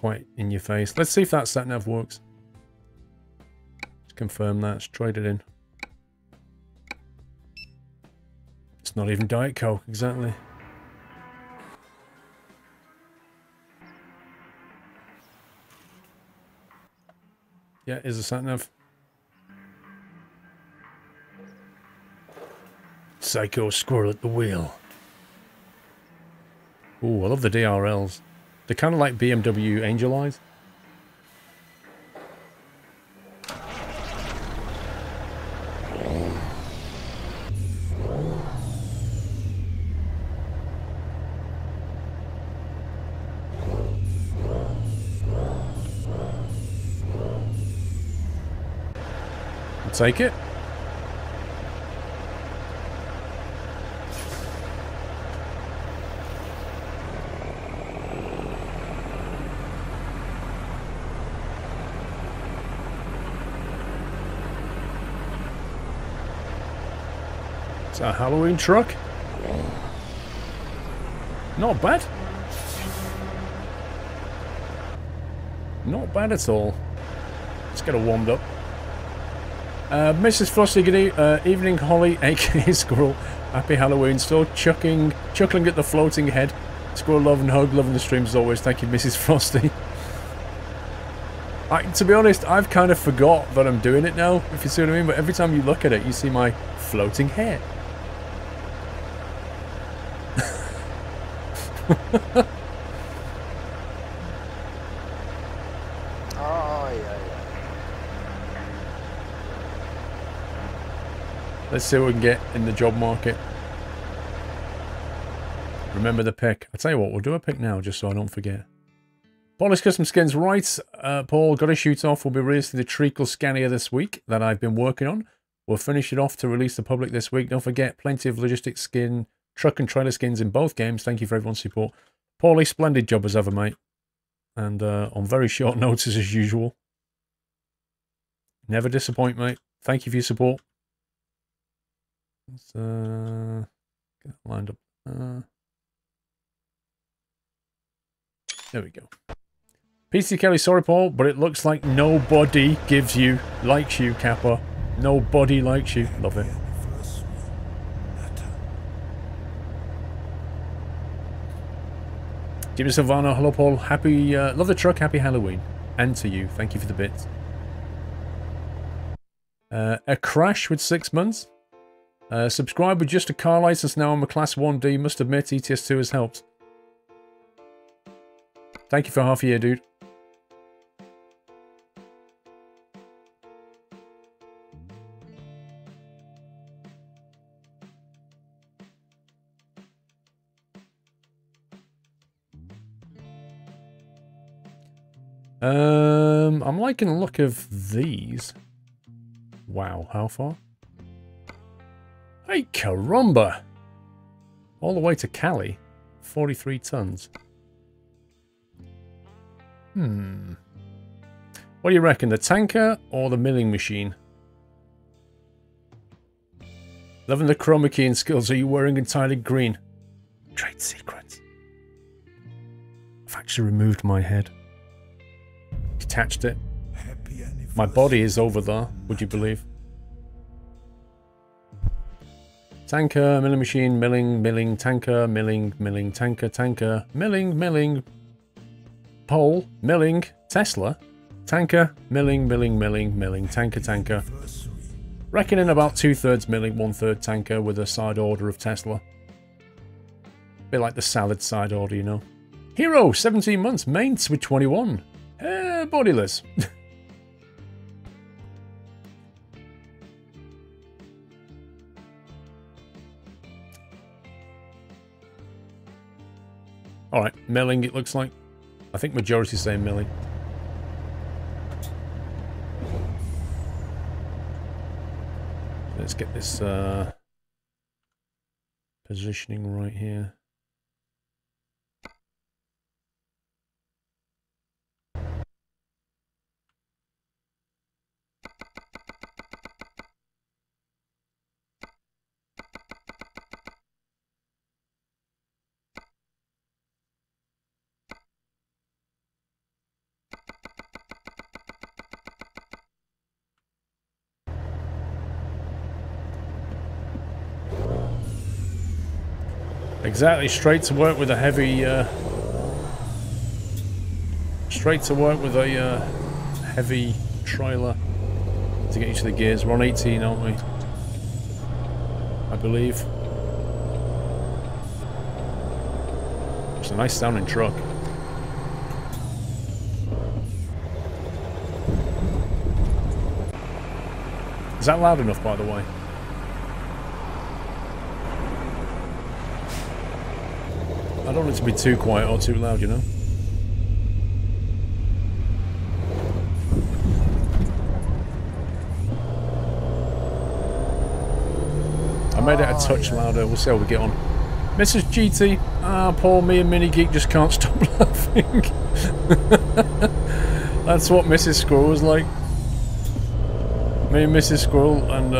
quite in your face. Let's see if that sat nav works. Let's confirm that. Let's trade it in. It's not even Diet Coke, exactly. Yeah, here's a sat nav. Psycho squirrel at the wheel. Ooh, I love the DRLs. They're kind of like BMW Angel Eyes. I'll take it. It's a Halloween truck. Not bad. Not bad at all. Let's get it warmed up. Mrs. Frosty, good evening, Holly, aka Squirrel. Happy Halloween. Still chuckling at the floating head. Squirrel love and hug, loving the streams as always. Thank you, Mrs. Frosty. To be honest, I've kind of forgot that I'm doing it now, if you see what I mean. But every time you look at it, you see my floating head. Let's see what we can get in the job market. Remember the pick. I'll tell you what, we'll do a pick now just so I don't forget. Polish Custom Skins, right, Paul, got to shoot off. We'll be releasing the treacle scanner this week that I've been working on. We'll finish it off to release the public this week. Don't forget, plenty of logistics skin, truck and trailer skins in both games. Thank you for everyone's support. Paulie, splendid job as ever, mate. And on very short notice as usual. Never disappoint, mate. Thank you for your support. Let's get that lined up. There we go. PC Kelly, sorry Paul, but it looks like nobody likes you, Kappa. Nobody likes you. Love it. Jimmy Silvano, hello Paul. Happy, love the truck, happy Halloween. And to you, thank you for the bits. A crash with 6 months. Subscribe with just a car license now. I'm a class 1D. Must admit, ETS2 has helped. Thank you for half a year, dude. I'm liking the look of these. Wow, how far? Hey, caramba! All the way to Cali. 43 tons. What do you reckon, the tanker or the milling machine? Loving the chroma key and skills. Are you wearing entirely green? Trade secrets. I've actually removed my head. Detached it. My body is over there, would you believe? Tanker, milling machine, milling, tanker, milling, tanker, milling, pole, milling, Tesla, tanker, milling, tanker. Reckoning about 2/3 milling, 1/3 tanker with a side order of Tesla. Bit like the salad side order, you know. Hero, 17 months, mates with 21. Bodiless. Alright, milling it looks like. I think majority say milling. Let's get this positioning right here. Exactly, straight to work with a heavy, heavy trailer to get you to the gears. We're on 18, aren't we? I believe. It's a nice sounding truck. Is that loud enough, by the way? I don't want it to be too quiet or too loud, you know? I made it a touch louder. We'll see how we get on. Mrs. GT. Ah, Paul, me and Mini Geek just can't stop laughing. That's what Mrs. Squirrel was like. Me and Mrs. Squirrel and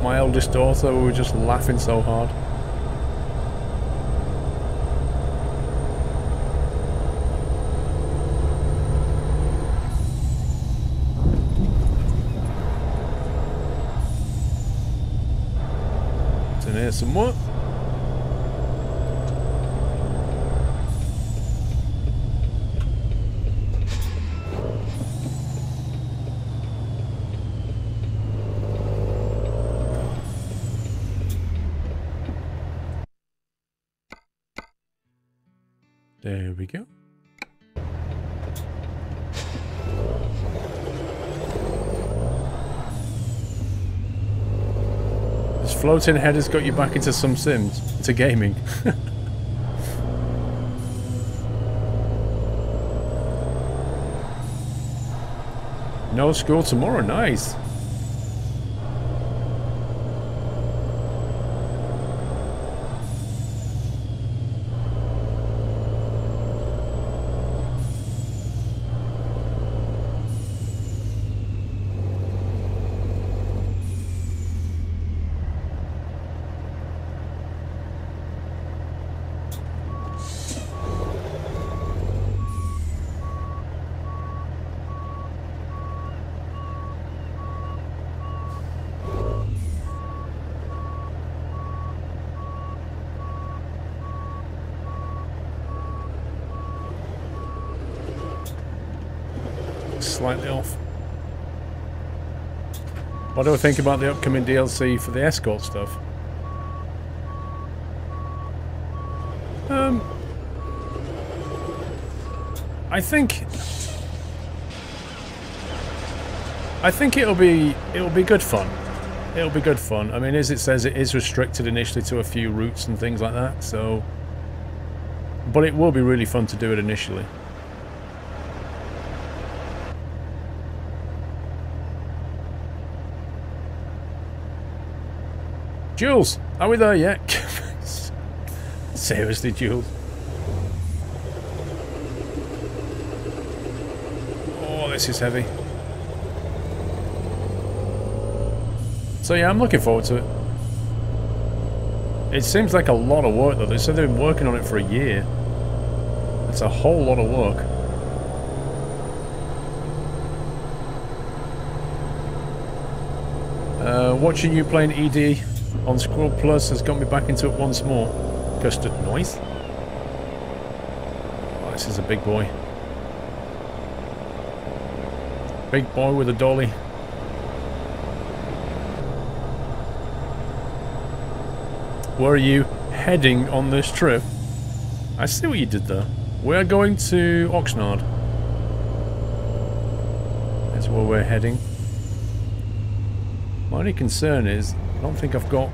my eldest daughter, we were just laughing so hard. It's in here somewhat. There we go. This floating head has got you back into some Sims, into gaming. No school tomorrow, nice. Slightly off. What do I think about the upcoming DLC for the escort stuff? I think it'll be good fun. It'll be good fun. I mean, as it says, it is restricted initially to a few routes and things like that, so... But it will be really fun to do it initially. Jules, are we there yet? Seriously, Jules. Oh, this is heavy. So yeah, I'm looking forward to it. It seems like a lot of work though. They said they've been working on it for a year. It's a whole lot of work. Watching you playing ED on SquirrelPlus has got me back into it once more. Custard noise. Oh, this is a big boy. Big boy with a dolly. Where are you heading on this trip? I see what you did there. We are going to Oxnard. That's where we're heading. My only concern is, I don't think I've got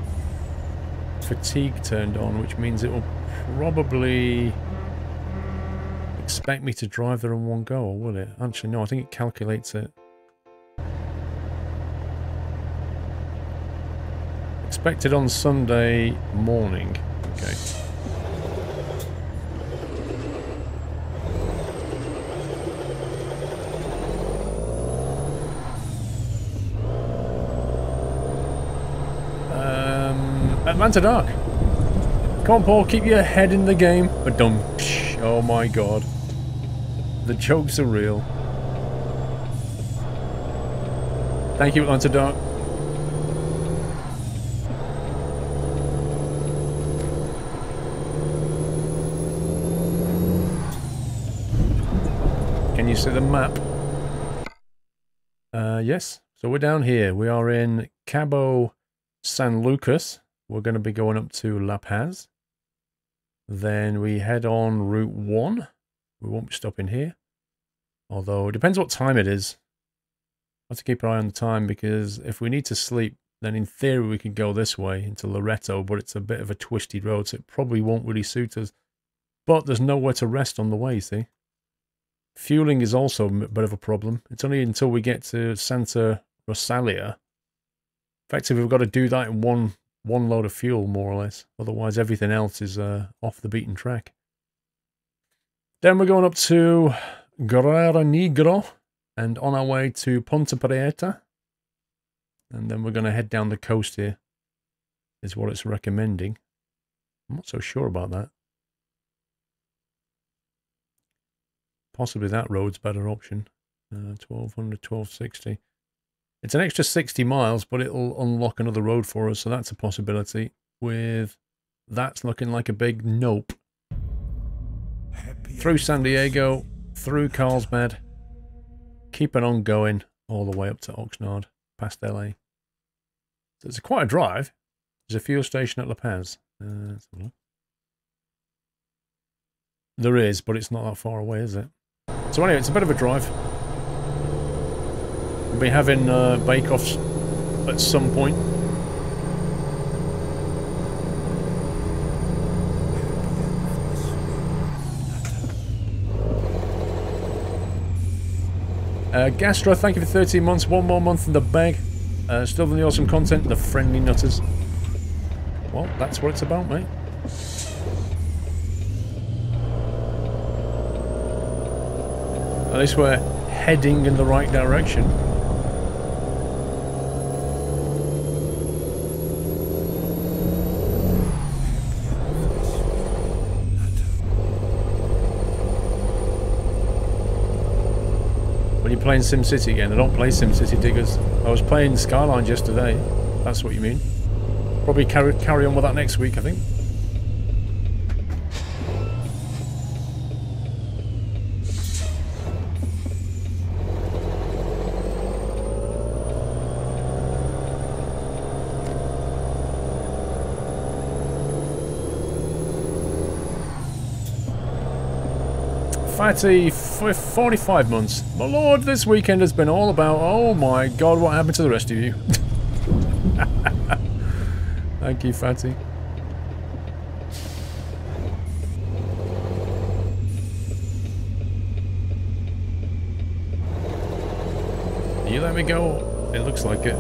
fatigue turned on, which means it will probably expect me to drive there in one go, or will it? Actually, no, I think it calculates it. Expected on Sunday morning. Okay. Atlanta Dark. Come on, Paul, keep your head in the game. But dumb. Oh my god. The jokes are real. Thank you, Atlanta Dark. Can you see the map? Yes. So we're down here. We are in Cabo San Lucas. We're going to be going up to La Paz. Then we head on Route 1. We won't be stopping here. Although, it depends what time it is. I have to keep an eye on the time, because if we need to sleep, then in theory we could go this way into Loreto, but it's a bit of a twisty road, so it probably won't really suit us. But there's nowhere to rest on the way, see? Fueling is also a bit of a problem. It's only until we get to Santa Rosalia. Effectively, we've got to do that in one load of fuel, more or less. Otherwise, everything else is off the beaten track. Then we're going up to Guerrero Negro and on our way to Ponte Prieta. And then we're going to head down the coast here, is what it's recommending. I'm not so sure about that. Possibly that road's a better option. 1200, 1260. It's an extra 60 miles, but it'll unlock another road for us, so that's a possibility. With that's looking like a big nope. Through San Diego, through Carlsbad, keeping on going all the way up to Oxnard, past LA. So it's quite a drive. There's a fuel station at La Paz. There is, but it's not that far away, is it? So anyway, it's a bit of a drive. We'll be having bake-offs at some point. Gastro, thank you for 13 months. One more month in the bag. Still doing the awesome content. The friendly nutters. Well, that's what it's about, mate. At least we're heading in the right direction. When you're playing SimCity again, I don't play SimCity Diggers. I was playing Skylines yesterday. That's what you mean. Probably carry on with that next week, I think. Fatty, 45 months. My lord, this weekend has been all about, oh my god, what happened to the rest of you? Thank you, Fatty. You let me go? It looks like it.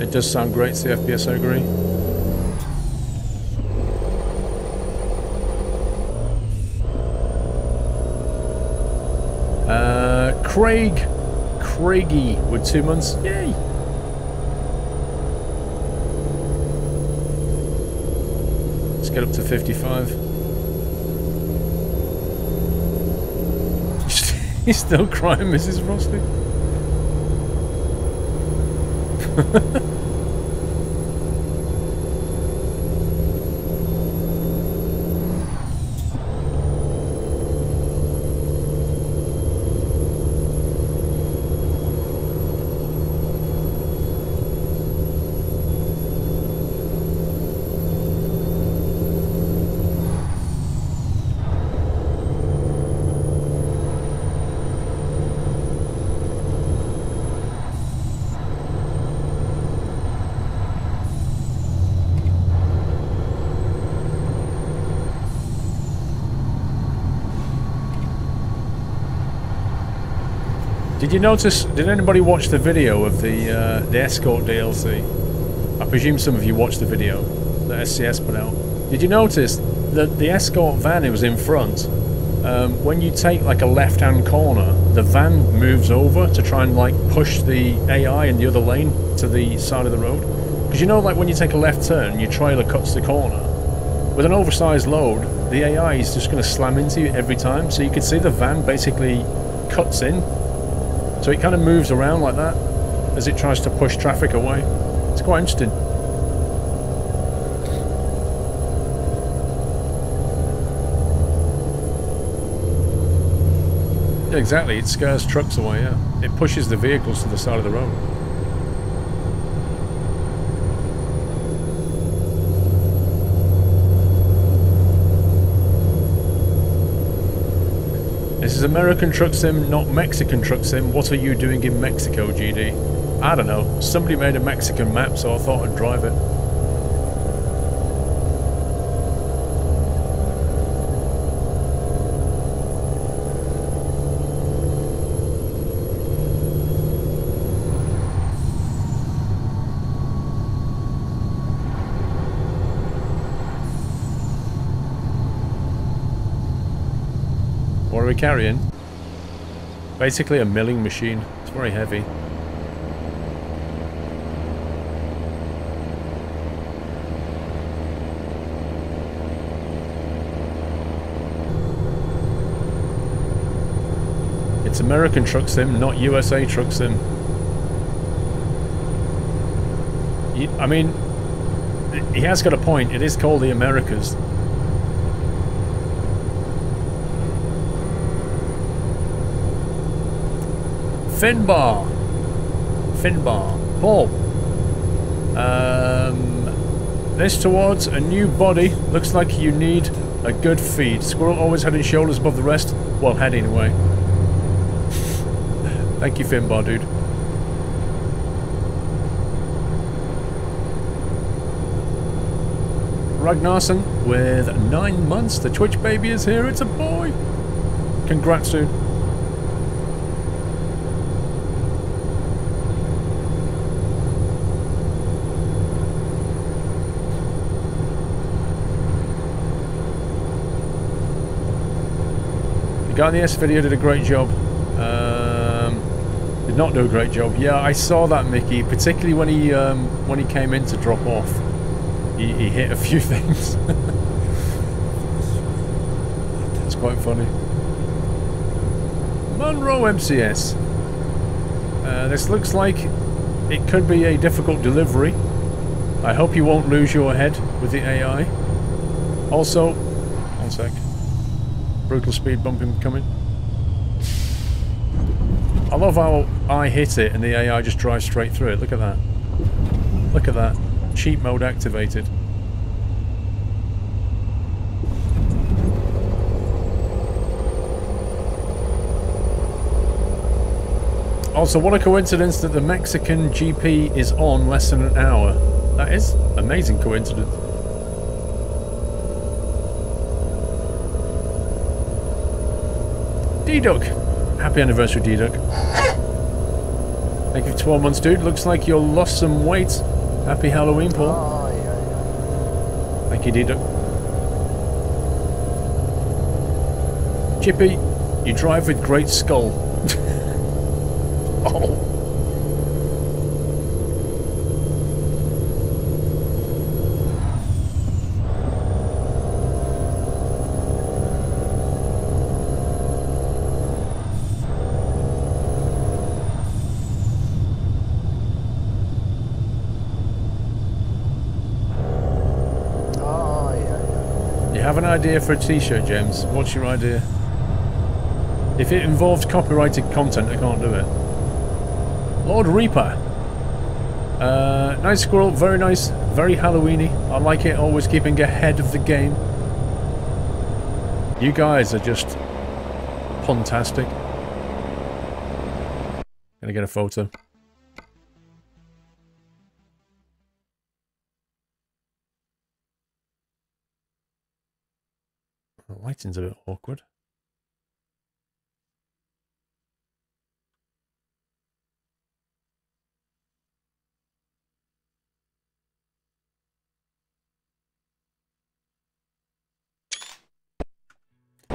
It does sound great, CFPS, I agree. Craigie with 2 months. Yay! Let's get up to 55. He's still crying, Mrs. Frosty. Did you notice, did anybody watch the video of the Escort DLC? I presume some of you watched the video that SCS put out. Did you notice that the Escort van it was in front, when you take like a left-hand corner, the van moves over to try and like push the AI in the other lane to the side of the road? Because you know, like when you take a left turn, your trailer cuts the corner. With an oversized load, the AI is just going to slam into you every time, so you can see the van basically cuts in. So it kind of moves around like that as it tries to push traffic away. It's quite interesting. Exactly, it scares trucks away, yeah. It pushes the vehicles to the side of the road. This is American Truck Sim, not Mexican Truck Sim. What are you doing in Mexico, GD? I don't know. Somebody made a Mexican map, so I thought I'd drive it. What are we carrying? Basically a milling machine. It's very heavy. It's American Truck Sim, not USA Truck Sim. I mean, he has got a point. It is called the Americas. Finbar. Paul. This towards a new body. Looks like you need a good feed. Squirrel always head and shoulders above the rest. Well, head anyway. Thank you, Finbar, dude. Ragnarsson with 9 months. The Twitch baby is here. It's a boy. Congrats, dude. The guy in the S video did a great job. Did not do a great job. Yeah, I saw that, Mickey. Particularly when he came in to drop off, he hit a few things. It's quite funny. Monroe MCS. This looks like it could be a difficult delivery. I hope you won't lose your head with the AI. Also, one sec. Brutal speed bump coming. I love how I hit it and the AI just drives straight through it. Look at that. Look at that. Cheat mode activated. Also, what a coincidence that the Mexican GP is on less than an hour. That is amazing coincidence. D-Duck. Happy anniversary, D-Duck. Thank you for 12 months, dude. Looks like you lost some weight. Happy Halloween, Paul. Oh, yeah. Thank you, D-Duck. Chippy, you drive with great skull. Oh. Have an idea for a t-shirt, James? What's your idea? If it involved copyrighted content, I can't do it. Lord Reaper. Nice squirrel, very nice, very Halloweeny. I like it, always keeping ahead of the game. You guys are just puntastic. Gonna get a photo. The lighting's a bit awkward.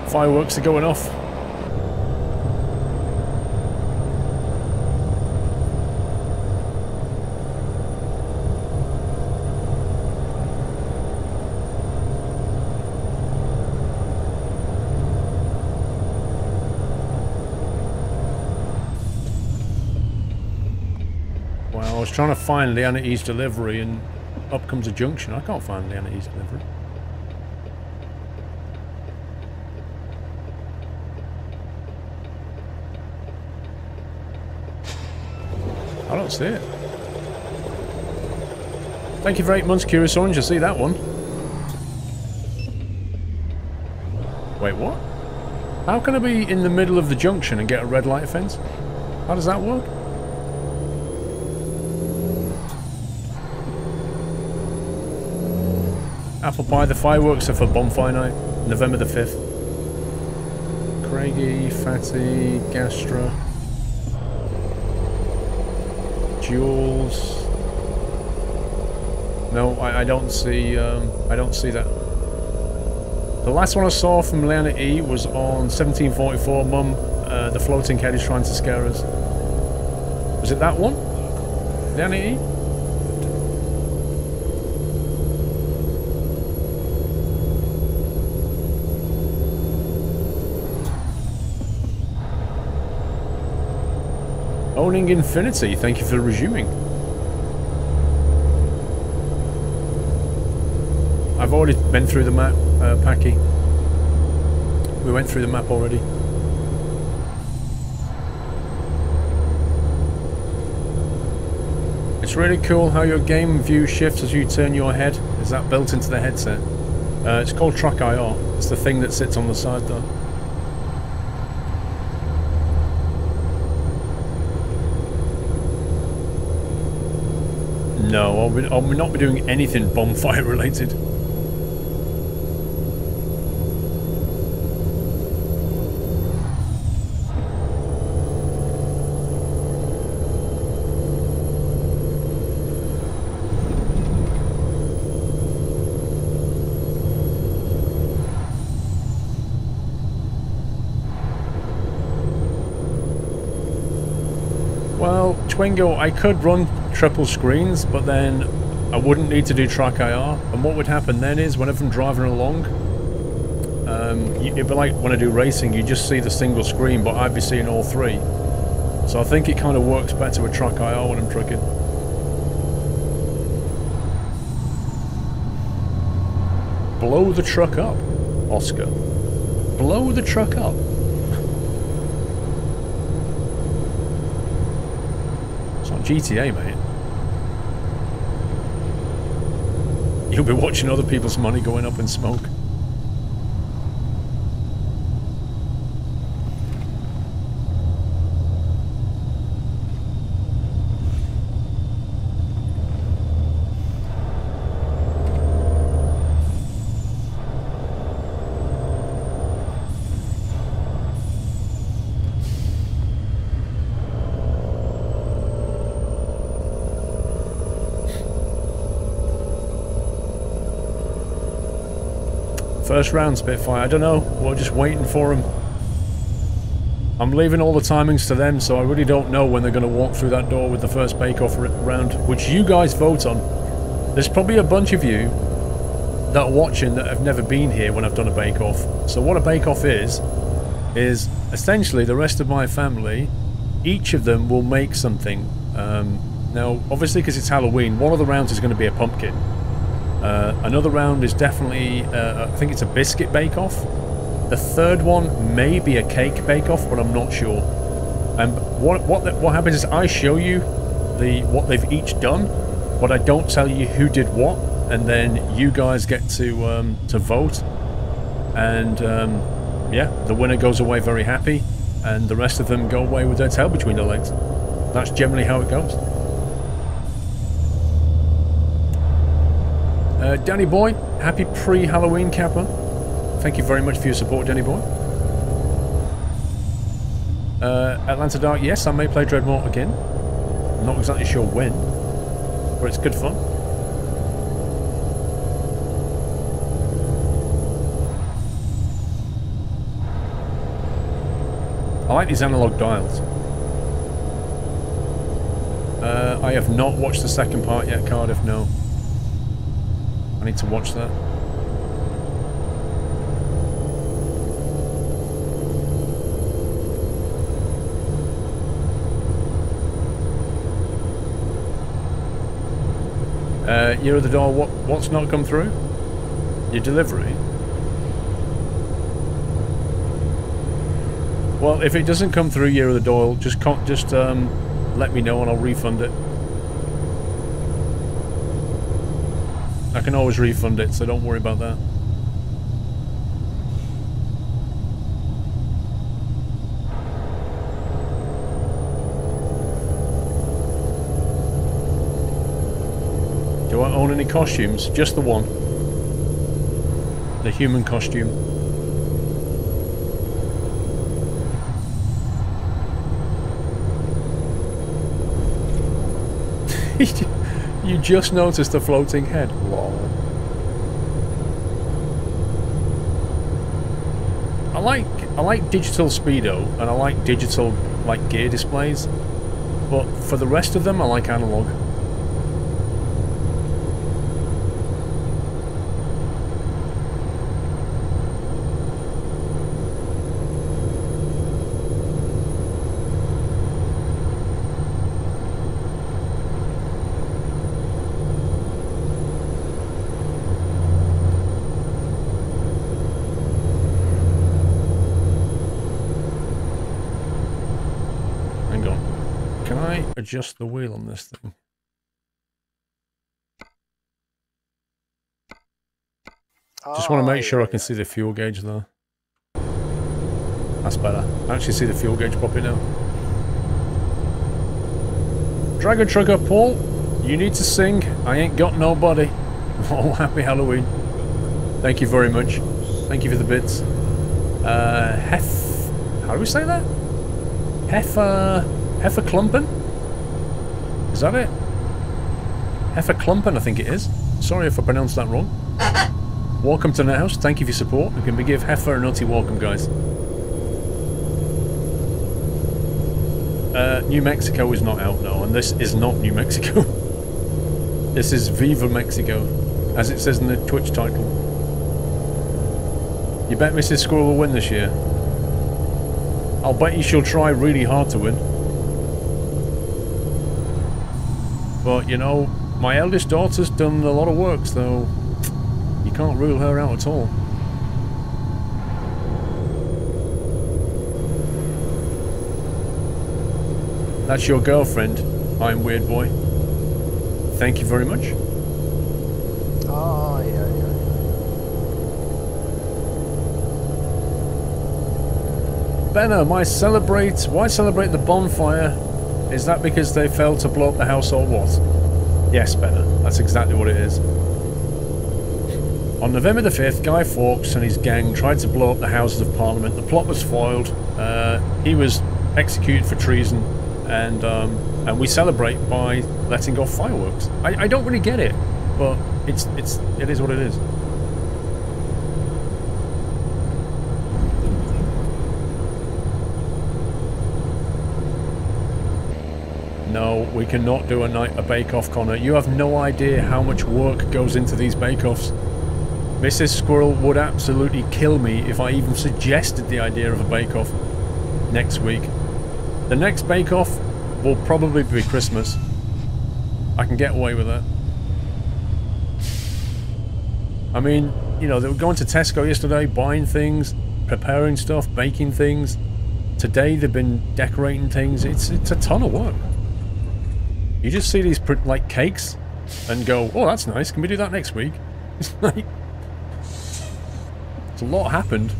Fireworks are going off. I was trying to find Leanna E's delivery and up comes a junction. I can't find Leanna E's delivery. I don't see it. Thank you for 8 months, Curious Orange. I see that one. Wait, what? How can I be in the middle of the junction and get a red light fence? How does that work? Apple pie, the fireworks are for bonfire night, November the 5th. Craigie, Fatty, Gastra, Jules. No, I don't see that. The last one I saw from Leanna E was on 1744. Mum, the floating head is trying to scare us. Was it that one? Leanna E? Owning Infinity, thank you for resuming. I've already been through the map, Packy. We went through the map already. It's really cool how your game view shifts as you turn your head. Is that built into the headset? It's called Track IR. It's the thing that sits on the side though. No, I'll not be doing anything bonfire related. Well, Twingo, I could run triple screens, but then I wouldn't need to do track IR. And what would happen then is, whenever I'm driving along, it'd be like when I do racing, you just see the single screen, but I'd be seeing all three. So I think it kind of works better with track IR when I'm trucking. Blow the truck up, Oscar. Blow the truck up. It's not GTA, mate. You'll be watching other people's money going up in smoke. First round, Spitfire. I don't know. We're just waiting for them. I'm leaving all the timings to them, so I really don't know when they're going to walk through that door with the first bake-off round, which you guys vote on. There's probably a bunch of you that are watching that have never been here when I've done a bake-off. So what a bake-off is essentially the rest of my family, each of them will make something. Now, obviously, because it's Halloween, one of the rounds is going to be a pumpkin. Another round is definitely, I think it's a biscuit bake-off. The third one may be a cake bake-off, but I'm not sure. And what happens is I show you what they've each done, but I don't tell you who did what, and then you guys get to vote. And yeah, the winner goes away very happy, and the rest of them go away with their tail between their legs. That's generally how it goes. Danny Boy, happy pre-Halloween, Kappa. Thank you very much for your support, Danny Boy. Atlanta Dark, yes, I may play Dreadmore again. I'm not exactly sure when, but it's good fun. I like these analog dials. I have not watched the second part yet, Cardiff, no. I need to watch that. Year of the Doll, what's not come through? Your delivery? Well, if it doesn't come through Year of the Doll, just let me know and I'll refund it. I can always refund it, so don't worry about that. Do I own any costumes? Just the one. The human costume. You just noticed a floating head. Lol. I like digital speedo and I like digital like gear displays, but for the rest of them I like analog. Adjust the wheel on this thing. Just want to make sure I can see the fuel gauge though. That's better. I actually see the fuel gauge popping now. Dragon Trucker Paul, you need to sing I Ain't Got Nobody. Oh, happy Halloween. Thank you very much. Thank you for the bits. How do we say that? Heifer Klumpen? Is that it? Hefferklumpen, I think it is. Sorry if I pronounced that wrong. Welcome to NetHouse. Thank you for your support. We can give Heifer a nutty welcome, guys. New Mexico is not out, no, and this is not New Mexico. This is Viva Mexico, as it says in the Twitch title. You bet Mrs. Squirrel will win this year. I'll bet you she'll try really hard to win. But, you know, my eldest daughter's done a lot of work, so you can't rule her out at all. That's your girlfriend, I'm Weird Boy. Thank you very much. Oh, yeah. Benner, why celebrate the bonfire? Is that because they failed to blow up the house or what? Yes, Benner, that's exactly what it is. On November the 5th, Guy Fawkes and his gang tried to blow up the Houses of Parliament. The plot was foiled. He was executed for treason, and we celebrate by letting off fireworks. I don't really get it, but it is what it is. No, we cannot do a bake-off, Connor. You have no idea how much work goes into these bake-offs. Mrs. Squirrel would absolutely kill me if I even suggested the idea of a bake-off next week. The next bake-off will probably be Christmas. I can get away with that. I mean, you know, they were going to Tesco yesterday, buying things, preparing stuff, baking things. Today they've been decorating things. It's a ton of work. You just see these like cakes and go, oh, that's nice. Can we do that next week? It's like, it's a lot happened.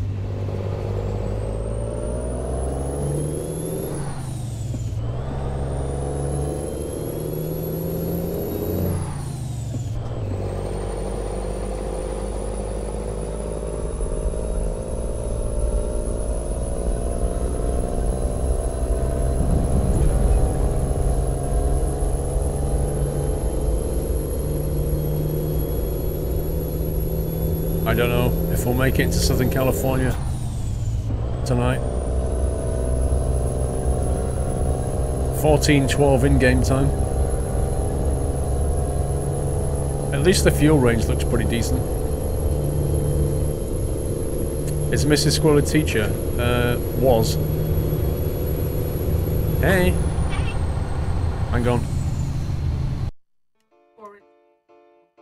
I don't know if we'll make it into Southern California tonight. 14:12 in-game time. At least the fuel range looks pretty decent. Is Mrs. Squirrel a teacher? Was. Hey! Hang on.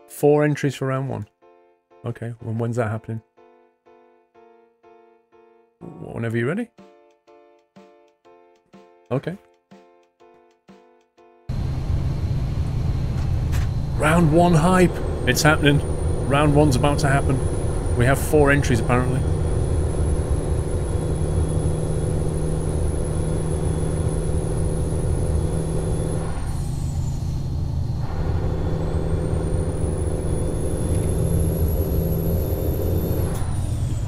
4 entries for round 1. Okay, well, when's that happening? Whenever you're ready. Okay. Round 1 hype. It's happening. Round 1's about to happen. We have 4 entries apparently.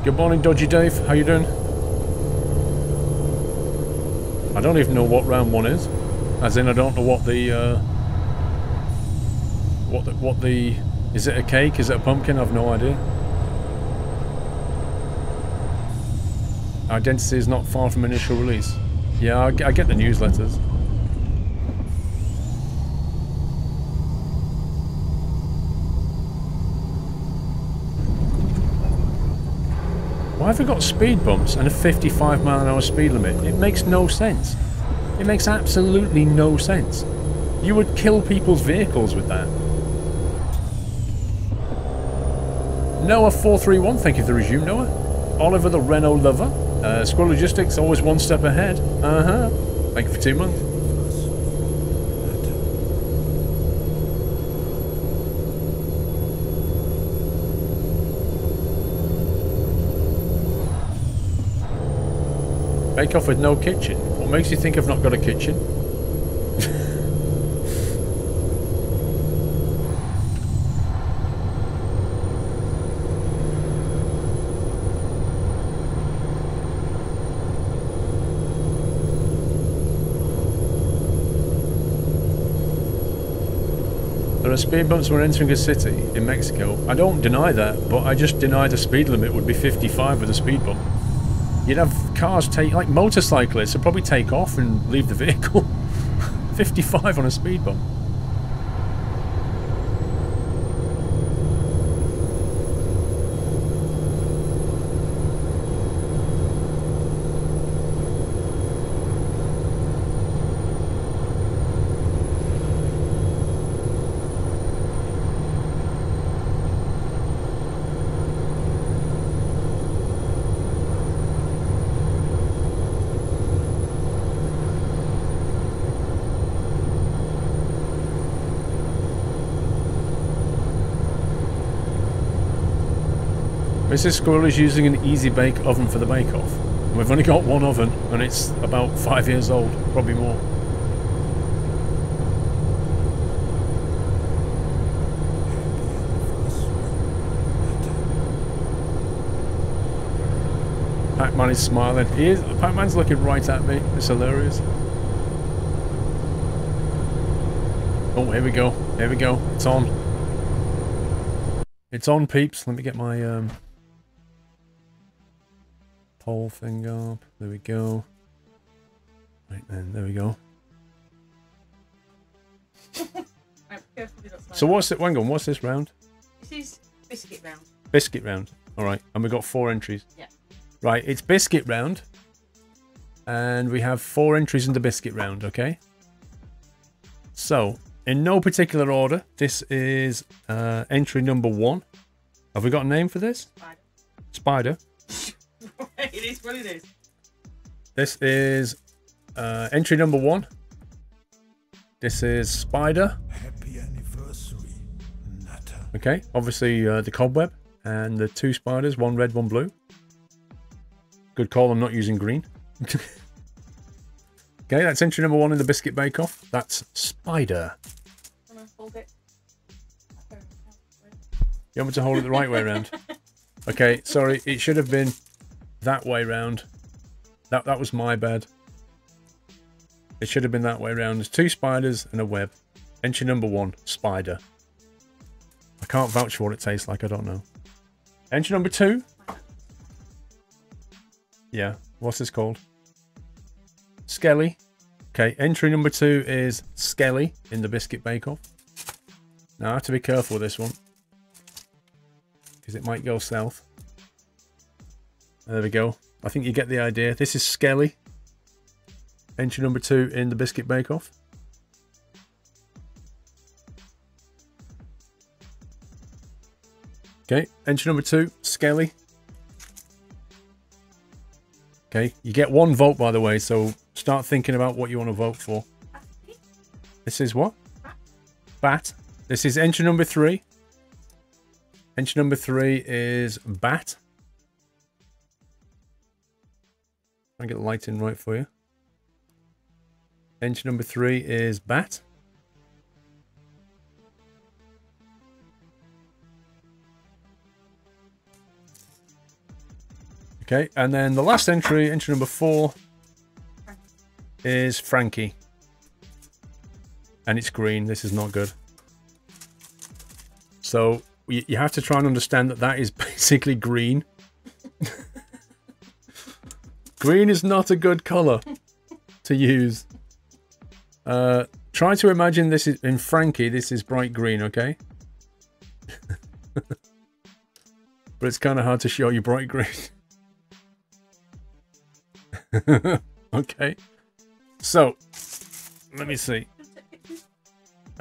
Good morning, Dodgy Dave. How you doing? I don't even know what round 1 is. As in, I don't know what the is it a cake? Is it a pumpkin? I've no idea. Identity is not far from initial release. Yeah, I get the newsletters. Why have we got speed bumps and a 55-mile-an-hour speed limit? It makes no sense. It makes absolutely no sense. You would kill people's vehicles with that. Noah431, thank you for the resume, Noah. Oliver the Renault lover. Squirrel Logistics, always one step ahead. Thank you for 2 months. Bake off with no kitchen. What makes you think I've not got a kitchen? There are speed bumps when entering a city in Mexico. I don't deny that, but I just deny the speed limit would be 55 with a speed bump. You'd have cars take, like motorcyclists, would probably take off and leave the vehicle. 55 on a speed bump. Mrs. Squirrel is using an easy bake oven for the bake-off. We've only got one oven, and it's about 5 years old, probably more. Pac-Man is smiling. Pac-Man's looking right at me. It's hilarious. Oh, here we go. Here we go. It's on. It's on, peeps. Let me get my poll thing up. There we go. Right then, there we go. So what's it? Hang on, what's this round? This is biscuit round. Biscuit round. All right, and we've got 4 entries. Yeah. Right, it's biscuit round, and we have 4 entries in the biscuit round. Okay. So, in no particular order, this is entry number 1. Have we got a name for this? Spider. Spider. It is what it is. This is entry number 1. This is Spider. Happy anniversary, Nutter. Okay, obviously the cobweb and the 2 spiders, 1 red, 1 blue. Good call, I'm not using green. Okay, that's entry number 1 in the biscuit bake-off. That's Spider. Wanna hold it? You want me to hold it the right way around? Okay, sorry, it should have been that way round. That was my bad. It should have been that way round. There's 2 spiders and a web. Entry number 1, Spider. I can't vouch for what it tastes like, I don't know. Entry number 2. Yeah, what's this called? Skelly. Okay, entry number 2 is Skelly in the biscuit bake-off. Now I have to be careful with this one, because it might go south. There we go. I think you get the idea. This is Skelly. Entry number 2 in the biscuit bake-off. Okay, entry number 2, Skelly. Okay, you get 1 vote, by the way, so start thinking about what you want to vote for. This is what? Bat. This is entry number 3. Entry number 3 is bat. I'll get the lighting right for you. Entry number 3 is bat. Okay, and then the last entry, entry number 4, is Frankie. And it's green. This is not good. So you have to try and understand that that is basically green. Green is not a good color to use. Try to imagine this is in Frankie. This is bright green, okay? But it's kind of hard to show you bright green. Okay. So let me see.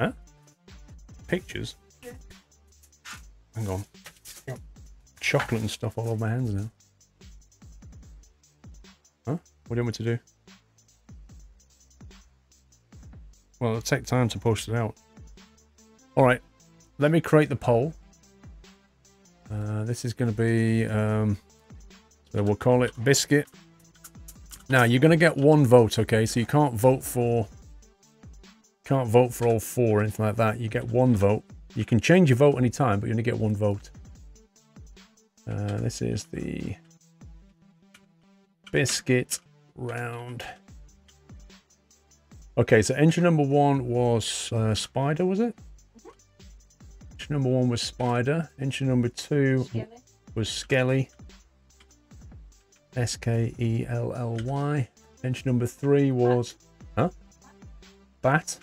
Huh? Pictures? Yeah. Hang on. Got chocolate and stuff all over my hands now. Huh? What do you want me to do? Well, it'll take time to post it out. Alright. Let me create the poll. This is going to be... so we'll call it Biscuit. Now, you're going to get 1 vote, okay? So you can't vote for... Can't vote for all 4 or anything like that. You get 1 vote. You can change your vote anytime, but you only get 1 vote. This is the Biscuit round. Okay, so entry number 1 was Spider, was it? Entry number 1 was Spider. Entry number 2 was Skelly. S-K-E-L-L-Y. Entry number 3 was... Huh? Bat.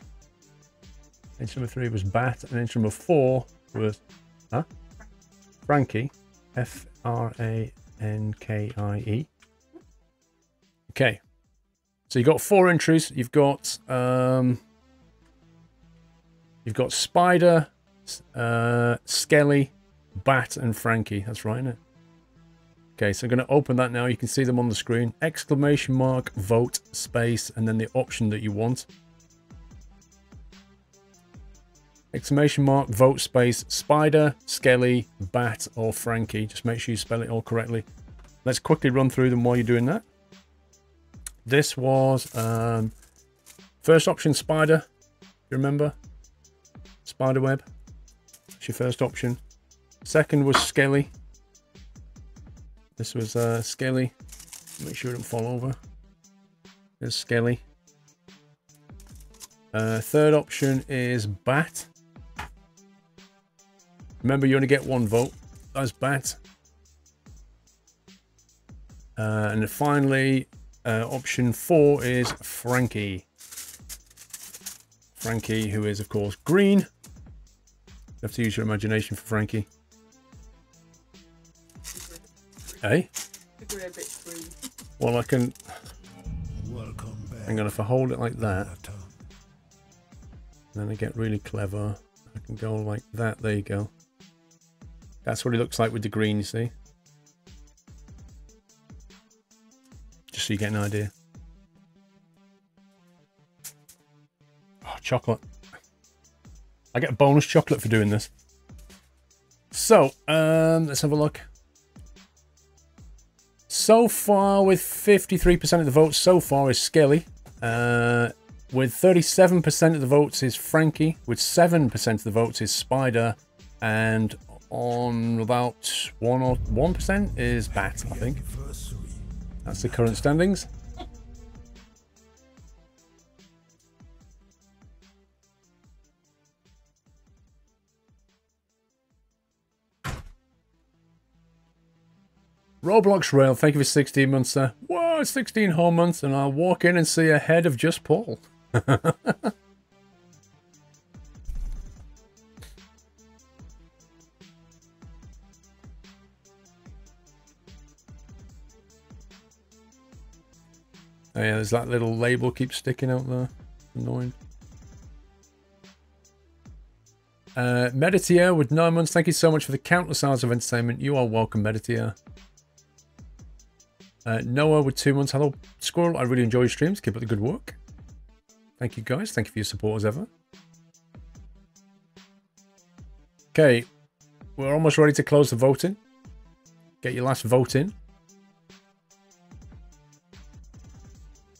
Entry number 3 was Bat. And entry number 4 was... Huh? Frankie. F-R-A-N-K-I-E. Okay. So you've got 4 entries. You've got Spider, Skelly, Bat, and Frankie. That's right, isn't it? Okay, so I'm going to open that now. You can see them on the screen. Exclamation mark, vote, space, and then the option that you want. Exclamation mark, vote, space, Spider, Skelly, Bat, or Frankie. Just make sure you spell it all correctly. Let's quickly run through them while you're doing that. This was first option, Spider. You remember? Spiderweb. That's your first option. Second was Skelly. This was Skelly. Make sure it don't fall over. There's Skelly. Third option is Bat. Remember, you only get 1 vote. That's Bat. And then finally, option 4 is Frankie. Frankie, who is, of course, green. You have to use your imagination for Frankie. Hey? Well, I can... Hang on, if I hold it like that, then I get really clever. I can go like that. There you go. That's what it looks like with the green, you see? Just so you get an idea. Oh, chocolate. I get a bonus chocolate for doing this. So, let's have a look. So far, with 53% of the votes, so far is Skelly. With 37% of the votes is Frankie. With 7% of the votes is Spider. And on about 1% is Bat, I think. That's the current standings. Roblox Rail, thank you for 16 months, sir. Whoa, 16 whole months, and I'll walk in and see a head of just Paul. Oh yeah, there's that little label keeps sticking out there. Annoying. Meditier with 9 months. Thank you so much for the countless hours of entertainment. You are welcome, Meditier. Noah with 2 months. Hello, Squirrel. I really enjoy your streams. Keep up the good work. Thank you, guys. Thank you for your support as ever. Okay, we're almost ready to close the voting. Get your last vote in.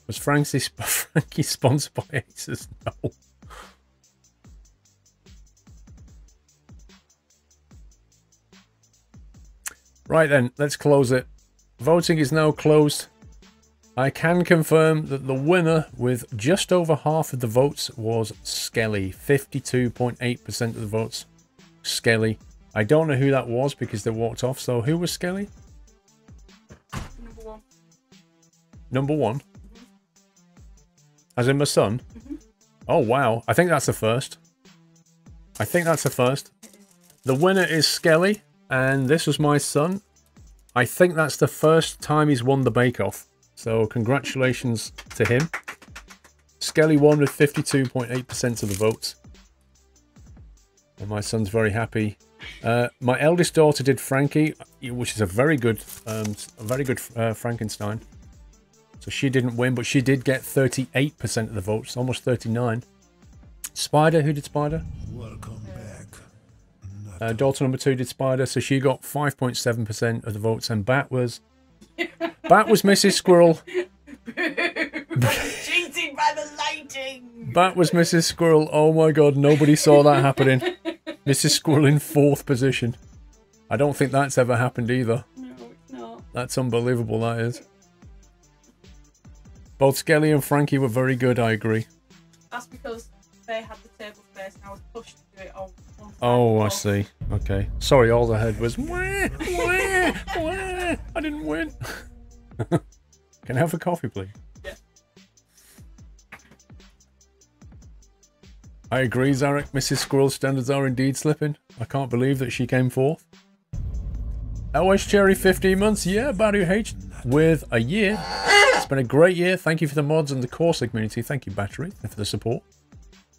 Was Frankie sponsored by Aces? No. Right then, let's close it. Voting is now closed. I can confirm that the winner with just over half of the votes was Skelly. 52.8% of the votes. Skelly. I don't know who that was because they walked off. So who was Skelly? Number 1. Number 1? As in my son? Oh, wow. I think that's the first. I think that's the first. The winner is Skelly, and this was my son. I think that's the first time he's won the bake-off. So congratulations to him. Skelly won with 52.8% of the votes. And my son's very happy. My eldest daughter did Frankie, which is a very good Frankenstein. So she didn't win, but she did get 38% of the votes, almost 39. Spider, who did Spider? Welcome back. Daughter number 2 did Spider, so she got 5.7% of the votes, and Bat was Mrs. Squirrel. Cheating by the lighting. Bat was Mrs. Squirrel. Oh my god, nobody saw that happening. Mrs. Squirrel in 4th position. I don't think that's ever happened either. No, it's not. That's unbelievable, that is. Both Skelly and Frankie were very good, I agree. That's because they had the table space and I was pushed to do it on one side. Oh, I see. Okay. Sorry, all I heard was, wah, wah, wah. I didn't win. Can I have a coffee, please? Yeah. I agree, Zarek. Mrs. Squirrel's standards are indeed slipping. I can't believe that she came 4th. LH Cherry, 15 months. Yeah, Badu H with a year. It's been a great year. Thank you for the mods and the Corsa community. Thank you, Battery, and for the support.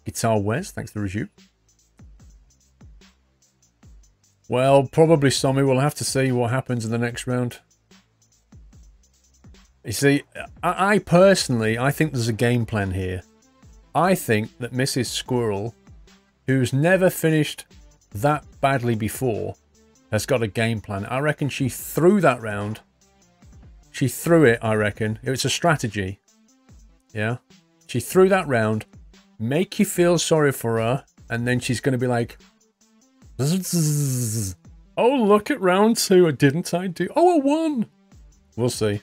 Guitar Wes, thanks for the review. Well, probably Sommy. We'll have to see what happens in the next round. You see, I personally, I think there's a game plan here. I think that Mrs. Squirrel, who's never finished that badly before, has got a game plan. I reckon she threw that round. She threw it, I reckon. It was a strategy. Yeah? She threw that round, make you feel sorry for her, and then she's going to be like, oh, look at round 2. Didn't I do? Oh, I won. We'll see.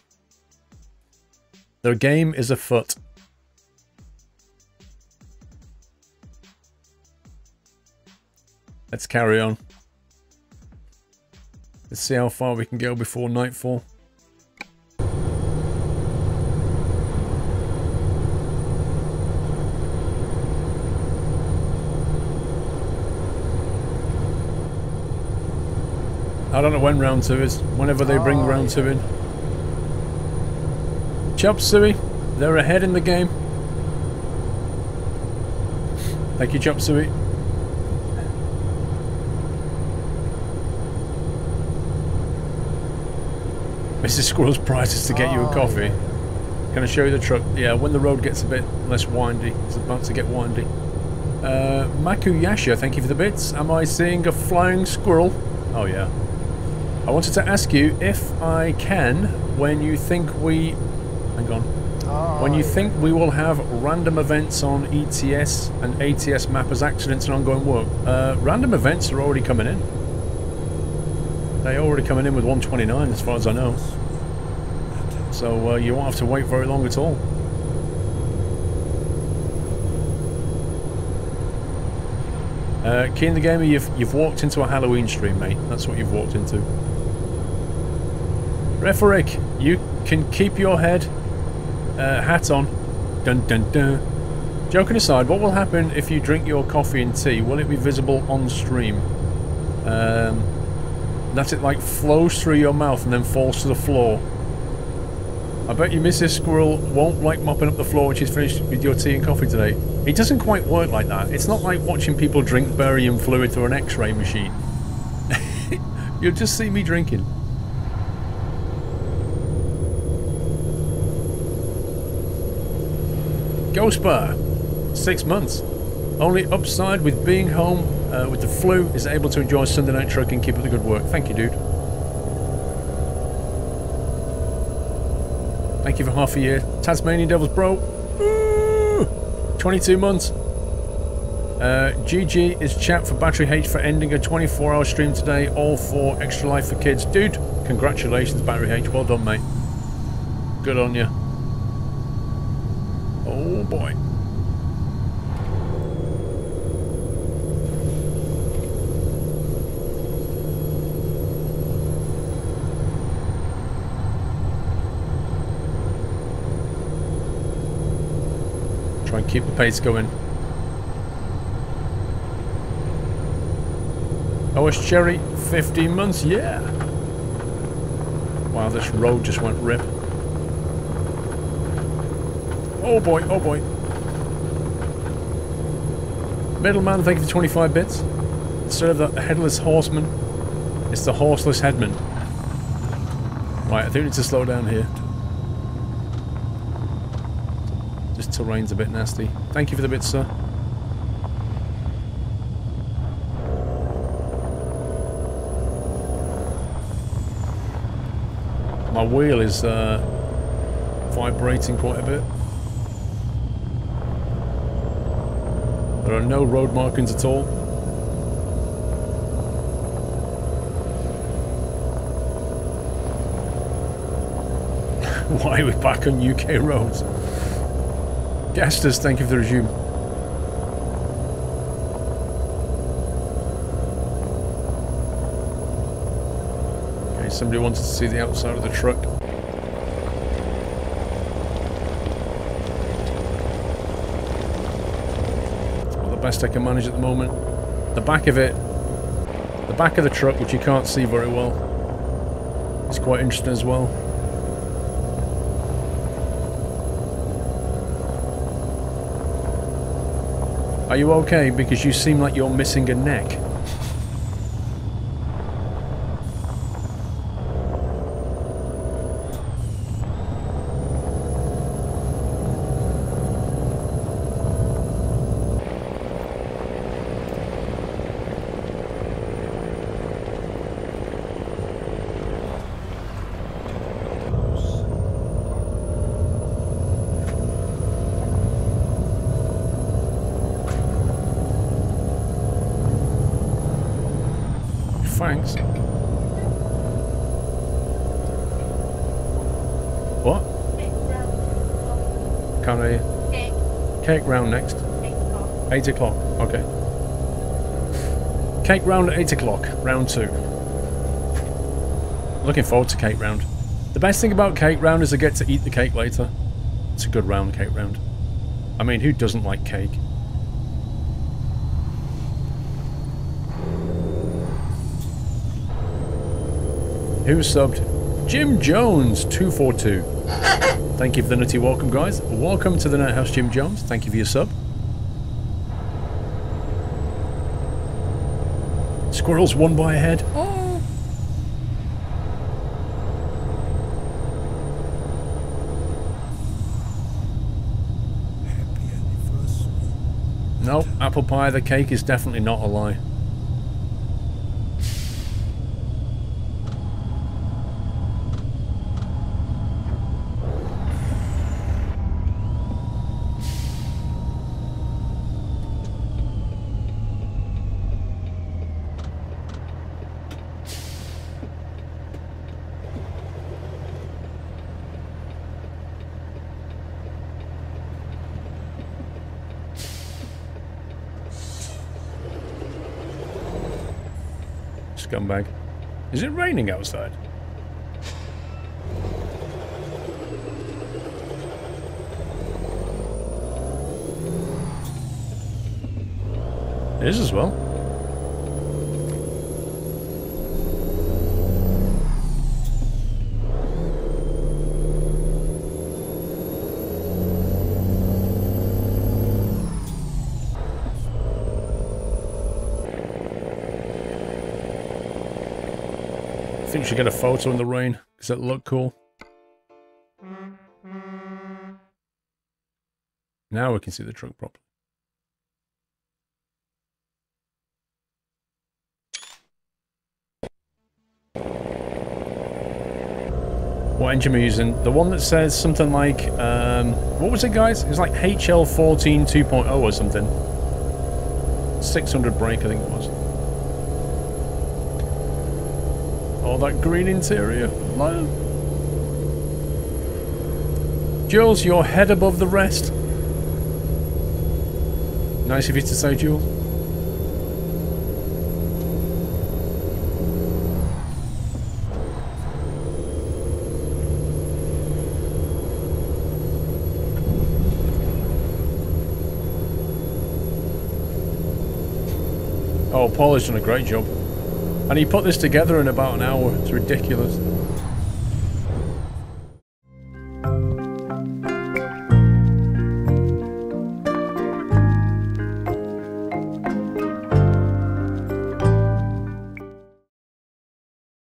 The game is afoot. Let's carry on. Let's see how far we can go before nightfall. I don't know when round 2 is. Whenever they bring round 2 in. Chop Suey, they're ahead in the game. Thank you, Chop Suey. Mrs. Squirrel's prize is to get you a coffee. Can I show you the truck? Yeah, when the road gets a bit less windy. It's about to get windy. Makuyasha, thank you for the bits. Am I seeing a flying squirrel? Oh yeah. I wanted to ask you if I can, when you think we... Hang on. When you think we will have random events on ETS and ATS map as accidents and ongoing work. Random events are already coming in. They're already coming in with 129 as far as I know. So you won't have to wait very long at all. Keen the Gamer, you've walked into a Halloween stream, mate. That's what you've walked into. Referick, you can keep your head hat on. Dun dun dun. Joking aside, what will happen if you drink your coffee and tea? Will it be visible on stream? That it like flows through your mouth and then falls to the floor. I bet you Mrs. Squirrel won't like mopping up the floor when she's finished with your tea and coffee today. It doesn't quite work like that. It's not like watching people drink barium fluid through an X-ray machine. You'll just see me drinking. Ghost Bar, 6 months. Only upside with being home with the flu is able to enjoy Sunday night trucking. Keep up the good work. Thank you, dude. Thank you for half a year. Tasmanian Devils, bro. Ooh, 22 months. GG is chat for Battery H for ending a 24-hour stream today. All for Extra Life for Kids. Dude, congratulations, Battery H. Well done, mate. Good on you. Oh, boy. Try and keep the pace going. OS Cherry, 15 months, yeah. Wow, this road just went rip. Oh boy, oh boy. Middleman, thank you for 25 bits. Instead of the headless horseman, it's the horseless headman. Right, I think we need to slow down here. This terrain's a bit nasty. Thank you for the bits, sir. My wheel is vibrating quite a bit. There are no road markings at all. Why are we back on UK roads? Guesters, thank you for the resume. Okay, somebody wanted to see the outside of the truck. Best I can manage at the moment. The back of it, the back of the truck, which you can't see very well, is quite interesting as well. Are you okay? Because you seem like you're missing a neck. Thanks. What? Can't hear you. Cake round next. 8 o'clock. Okay. Cake round at 8 o'clock. Round 2. Looking forward to cake round. The best thing about cake round is I get to eat the cake later. It's a good round, cake round. I mean, who doesn't like cake? Who subbed? Jim Jones 242. Thank you for the nutty welcome, guys. Welcome to the Night House, Jim Jones. Thank you for your sub. Squirrels won by a head. Oh. Happy anniversary. No, apple pie, the cake is definitely not a lie. Scumbag. Is it raining outside? It is as well. I think we should get a photo in the rain, because it'll look cool. Now we can see the truck properly. What engine are we using? The one that says something like, what was it, guys? It was like HL14 2.0 or something. 600 brake, I think it was. Oh, that green interior. Jules, your head above the rest. Nice of you to say, Jules. Oh, Paul has done a great job. And he put this together in about an hour. It's ridiculous.